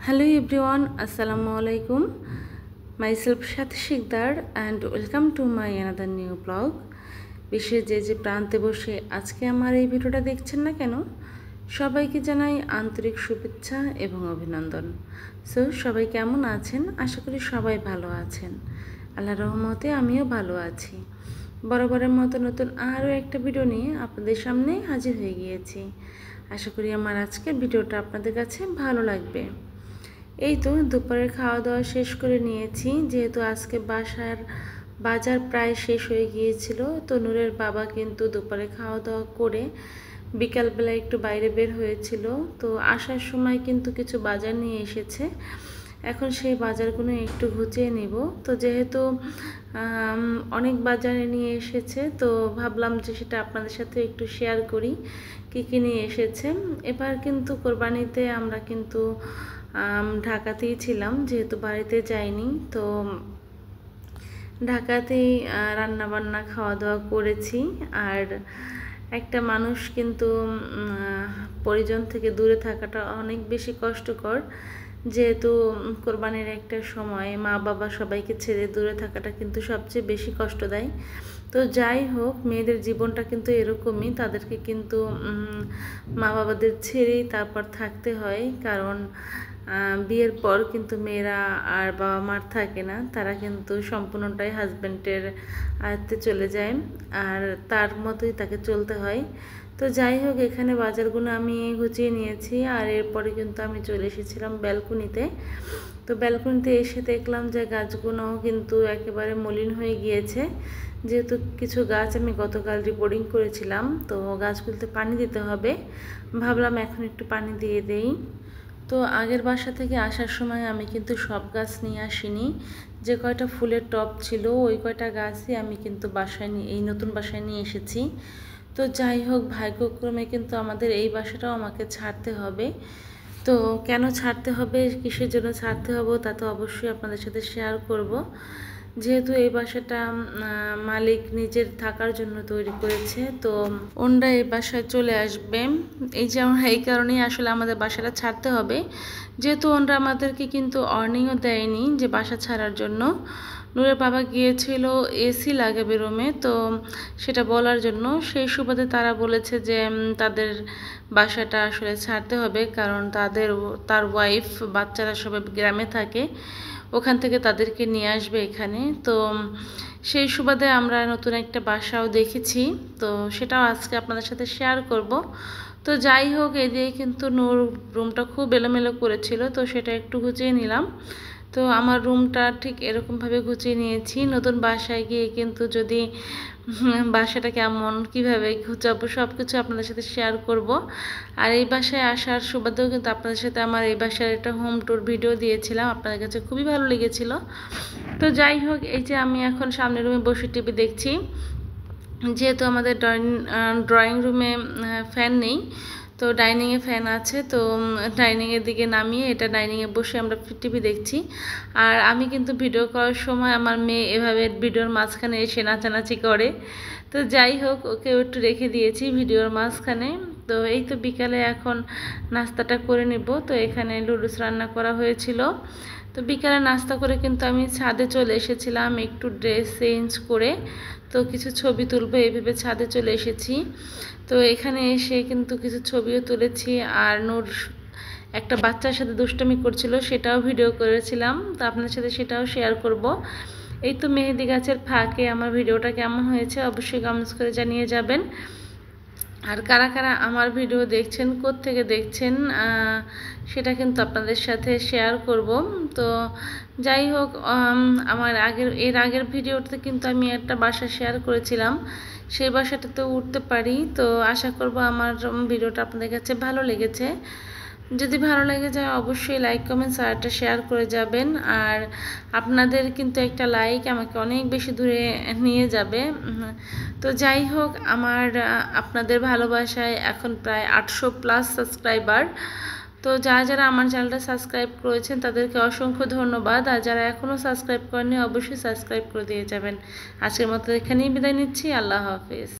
Hello everyone, Assalamu alaikum. Myself Shati Shikdar and welcome to my another new blog. বিশ্বের যে প্রান্তে বসে আজকে আমার এই ভিডিওটা দেখছেন না কেন, সবাইকে জানাই আন্তরিক শুভেচ্ছা এবং অভিনন্দন। সবাই কেমন আছেন? আশা করি সবাই ভালো আছেন। আল্লাহর রহমতে আমিও ভালো আছি। বরাবরের মতো নতুন আরও একটা ভিডিও নিয়ে আপনাদের সামনে হাজির হয়ে গিয়েছি। আশা করি আমার আজকের ভিডিওটা আপনাদের কাছে ভালো লাগবে। এই তো দুপুরের খাওয়া দাওয়া শেষ করে নিয়েছি, যেহেতু আজকে বাজার প্রায় শেষ হয়ে গিয়েছিল। তো নূরের বাবা কিন্তু দুপুরে খাওয়া দাওয়া করে বিকালবেলা একটু বাইরে বের হয়েছিল। তো আসার সময় কিন্তু কিছু বাজার নিয়ে এসেছে। এখন সেই বাজারগুলো একটু গুছিয়ে নিব। তো যেহেতু অনেক বাজারে নিয়ে এসেছে, তো ভাবলাম যে সেটা আপনাদের সাথে একটু শেয়ার করি কী নিয়ে এসেছে। এবার কিন্তু কোরবানিতে আমরা কিন্তু ঢাকাতেই ছিলাম, যেহেতু বাড়িতে যাইনি। তো ঢাকাতেই রান্নাবান্না খাওয়া দাওয়া করেছি। আর একটা মানুষ কিন্তু পরিজন থেকে দূরে থাকাটা অনেক বেশি কষ্টকর, যেহেতু কোরবানির একটা সময় মা বাবা সবাইকে ছেড়ে দূরে থাকাটা কিন্তু সবচেয়ে বেশি কষ্ট দেয়। তো যাই হোক, মেয়েদের জীবনটা কিন্তু এরকমই, তাদেরকে কিন্তু মা বাবাদের ছেড়েই তারপর থাকতে হয়। কারণ বিয়ের পর কিন্তু মেয়েরা আর বাবা মার থাকে না, তারা কিন্তু সম্পূর্ণটাই হাজব্যান্ডের আয়ত্তে চলে যায়, আর তার মতোই তাকে চলতে হয়। তো যাই হোক, এখানে বাজারগুলো আমি গুছিয়ে নিয়েছি। আর এরপরে কিন্তু আমি চলে এসেছিলাম ব্যালকনিতে। তো ব্যালকনিতে এসে দেখলাম যে গাছগুলো কিন্তু একেবারে মলিন হয়ে গিয়েছে, যেহেতু কিছু গাছ আমি গতকাল রিপোর্টিং করেছিলাম। তো গাছগুলোতে পানি দিতে হবে, ভাবলাম এখন একটু পানি দিয়ে দেই। তো আগের বাসা থেকে আসার সময় আমি কিন্তু সব গাছ নিয়ে আসিনি, যে কয়টা ফুলের টব ছিল ওই কয়টা গাছই আমি কিন্তু এই নতুন বাসায় নিয়ে এসেছি। তো যাই হোক, ভাগ্যক্রমে কিন্তু আমাদের এই বাসাটাও আমাকে ছাড়তে হবে। তো কেন ছাড়তে হবে, কিসের জন্য ছাড়তে হবে, তা তো অবশ্যই আপনাদের সাথে শেয়ার করব। যেহেতু এই বাসাটা মালিক নিজের থাকার জন্য তৈরি করেছে, তো ওনরা এই বাসায় চলে আসবে। এই কারণেই আসলে আমাদের বাসাটা ছাড়তে হবে, যেহেতু ওনরা আমাদেরকে কিন্তু অর্নিংও দেয়নি যে বাসা ছাড়ার জন্য। নূরের বাবা গিয়েছিল এসি লাগাবে রুমে, তো সেটা বলার জন্য। সেই সুবাদে তারা বলেছে যে তাদের বাসাটা আসলে ছাড়তে হবে, কারণ তার ওয়াইফ বাচ্চারা সবাই গ্রামে থাকে, ওখান থেকে তাদেরকে নিয়ে আসবে এখানে। তো সেই সুবাদে আমরা নতুন একটা বাসাও দেখেছি, তো সেটাও আজকে আপনাদের সাথে শেয়ার করব। তো যাই হোক, এদিকে কিন্তু নূর রুমটা খুব এলোমেলো করেছিল, তো সেটা একটু গুছিয়ে নিলাম। তো আমার রুমটা ঠিক এরকমভাবে গুছিয়ে নিয়েছি। নতুন বাসায় গিয়ে কিন্তু যদি বাসাটা কেমন, কীভাবে গুছাবো, সব কিছু আপনাদের সাথে শেয়ার করব। আর এই বাসায় আসার সুবাদেও কিন্তু আপনাদের সাথে আমার এই বাসার একটা হোম ট্যুর ভিডিও দিয়েছিলাম, আপনাদের কাছে খুবই ভালো লেগেছিল। তো যাই হোক, এই যে আমি এখন সামনের রুমে বসে টিভি দেখছি, যেহেতু আমাদের ড্রয়িং রুমে ফ্যান নেই, তো ডাইনিংয়ে ফ্যান আছে। তো ডাইনিংয়ের দিকে নামিয়ে এটা ডাইনিংয়ে বসে আমরা টিভি দেখছি। আর আমি কিন্তু ভিডিও করার সময় আমার মেয়ে এভাবে ভিডিওর মাঝখানে এসে নাচানাচি করে। তো যাই হোক, ওকেও একটু রেখে দিয়েছি ভিডিওর মাঝখানে। তো এই তো বিকালে এখন নাস্তাটা করে নেব। তো এখানে লুডুস রান্না করা হয়েছিল। তো বিকালে নাস্তা করে কিন্তু আমি ছাদে চলে এসেছিলাম একটু ড্রেস চেঞ্জ করে, তো কিছু ছবি তুলবো এইভাবে ছাদে চলে এসেছি। তো এখানে এসে কিন্তু কিছু ছবিও তুলেছি। আর নূর একটা বাচ্চার সাথে দুষ্টুমি করছিল, সেটাও ভিডিও করেছিলাম, তো আপনাদের সাথে সেটাও শেয়ার করব। এই তো মেহেদি গাছের ফাঁকে আমার ভিডিওটা কেমন হয়েছে অবশ্যই কমেন্টস করে জানিয়ে যাবেন। আর কারা কারা আমার ভিডিও দেখছেন, কোত্থেকে দেখছেন, সেটা কিন্তু আপনাদের সাথে শেয়ার করব। তো যাই হোক, এর আগের ভিডিওতে কিন্তু আমি একটা বাসা শেয়ার করেছিলাম, সেই বাসাটাতেও উঠতে পারি। তো আশা করব আমার ভিডিওটা আপনাদের কাছে ভালো লেগেছে। যদি ভালো লেগে যায় অবশ্যই লাইক কমেন্টস আর একটা শেয়ার করে যাবেন। আর আপনাদের কিন্তু একটা লাইক আমাকে অনেক বেশি দূরে নিয়ে যাবে। তো যাই হোক, আপনাদের ভালোবাসায় এখন প্রায় 800+ সাবস্ক্রাইবার। তো যারা আমার চ্যানেলটা সাবস্ক্রাইব করেছেন তাদেরকে অসংখ্য ধন্যবাদ। আর যারা এখনও সাবস্ক্রাইব করেননি অবশ্যই সাবস্ক্রাইব করে দিয়ে যাবেন। আজকের মতো এখানেই বিদায় নিচ্ছি। আল্লাহ হাফেজ।